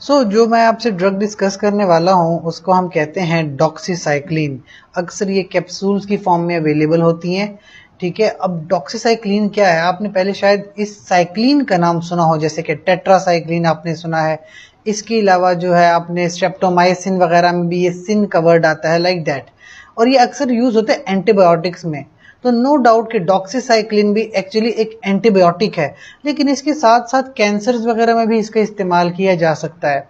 जो मैं आपसे ड्रग डिस्कस करने वाला हूँ उसको हम कहते हैं डॉक्सीसाइक्लिन। अक्सर ये कैप्सूल्स की फॉर्म में अवेलेबल होती हैं। ठीक है, अब डॉक्सीसाइक्लिन क्या है? आपने पहले शायद इस साइक्लिन का नाम सुना हो, जैसे कि टेट्रासाइक्लिन आपने सुना है। इसके अलावा जो है आपने स्ट्रेप्टोमाइसिन वगैरह में भी ये सिन का वर्ड आता है, लाइक दैट। और ये अक्सर यूज होते हैं एंटीबायोटिक्स में। तो नो डाउट कि डॉक्सीसाइक्लिन भी एक्चुअली एक एंटीबायोटिक है, लेकिन इसके साथ साथ कैंसर्स वगैरह में भी इसका इस्तेमाल किया जा सकता है।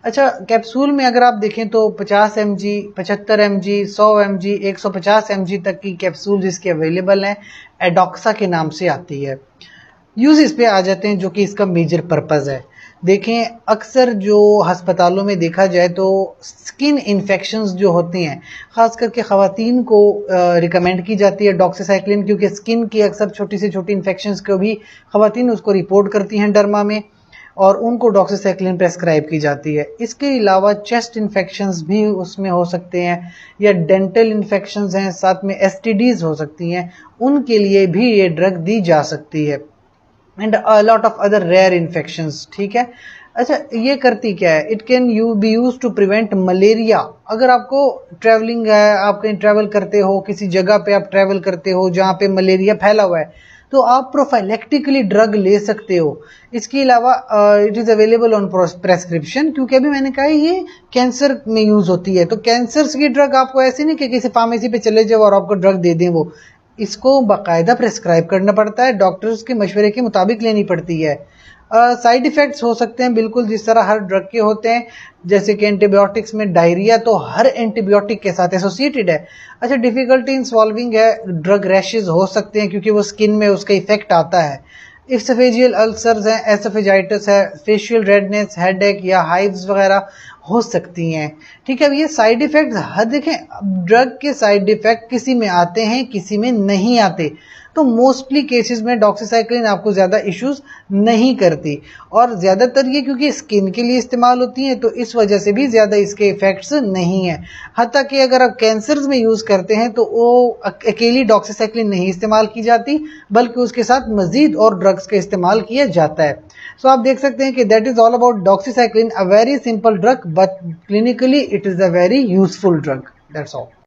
अच्छा, कैप्सूल में अगर आप देखें तो 50 mg, 75 mg, 100 mg, 150 mg तक की कैप्सूल इसके अवेलेबल हैं। एडॉक्सा के नाम से आती है। यूजेस पे आ जाते हैं जो कि इसका मेजर पर्पस है। देखें, अक्सर जो अस्पतालों में देखा जाए तो स्किन इन्फेक्शंस जो होती हैं, ख़ास करके ख़वातीन को रिकमेंड की जाती है डॉक्सीसाइक्लिन, क्योंकि स्किन की अक्सर छोटी से छोटी इन्फेक्शंस को भी ख़वातीन उसको रिपोर्ट करती हैं डर्मा में, और उनको डॉक्सीसाइक्लिन प्रेस्क्राइब की जाती है। इसके अलावा चेस्ट इन्फेक्शंस भी उसमें हो सकते हैं, या डेंटल इन्फेक्शंस हैं, साथ में एसटीडीज हो सकती हैं, उनके लिए भी ये ड्रग दी जा सकती है। And a lot of other rare infections. ठीक है। अच्छा, ये करती क्या है? It can you be use to prevent malaria. अगर आपको ट्रैवलिंग है, आप कहीं ट्रैवल करते हो, किसी जगह पे आप ट्रैवल करते हो जहाँ पे मलेरिया फैला हुआ है, तो आप प्रोफाइलेक्टिकली ड्रग ले सकते हो। इसके अलावा it is available on prescription, क्योंकि अभी मैंने कहा ये कैंसर में यूज़ होती है। तो कैंसर की ड्रग आपको ऐसे नहीं कि किसी फार्मेसी पे चले जाओ और आपको ड्रग दे दें, वो इसको बाकायदा प्रेस्क्राइब करना पड़ता है, डॉक्टर्स के मशवरे के मुताबिक लेनी पड़ती है। साइड इफ़ेक्ट्स हो सकते हैं बिल्कुल जिस तरह हर ड्रग के होते हैं, जैसे कि एंटीबायोटिक्स में डायरिया तो हर एंटीबायोटिक के साथ एसोसिएटेड है। अच्छा, डिफ़िकल्टी इन सॉल्विंग है, ड्रग रैशेज हो सकते हैं क्योंकि वो स्किन में उसका इफेक्ट आता है। एसोफेजियल अल्सर्स हैं, एसोफेजाइटिस है, फेशियल रेडनेस, हेडेक या हाइव्स वगैरह हो सकती हैं। ठीक है, अब ये साइड इफ़ेक्ट्स हर देखें, ड्रग के साइड इफ़ेक्ट किसी में आते हैं, किसी में नहीं आते। तो मोस्टली केसेस में डॉक्सीसाइक्लिन आपको ज़्यादा इश्यूज नहीं करती, और ज़्यादातर ये क्योंकि स्किन के लिए इस्तेमाल होती हैं तो इस वजह से भी ज़्यादा इसके इफ़ेक्ट्स नहीं हैं। हत्ता कि अगर आप कैंसर्स में यूज़ करते हैं तो वो अकेली डॉक्सीसाइक्लिन नहीं इस्तेमाल की जाती, बल्कि उसके साथ मज़ीद और ड्रग्स का इस्तेमाल किया जाता है। सो आप देख सकते हैं कि that is all about doxycycline, a very simple drug but clinically it is a very useful drug. That's all.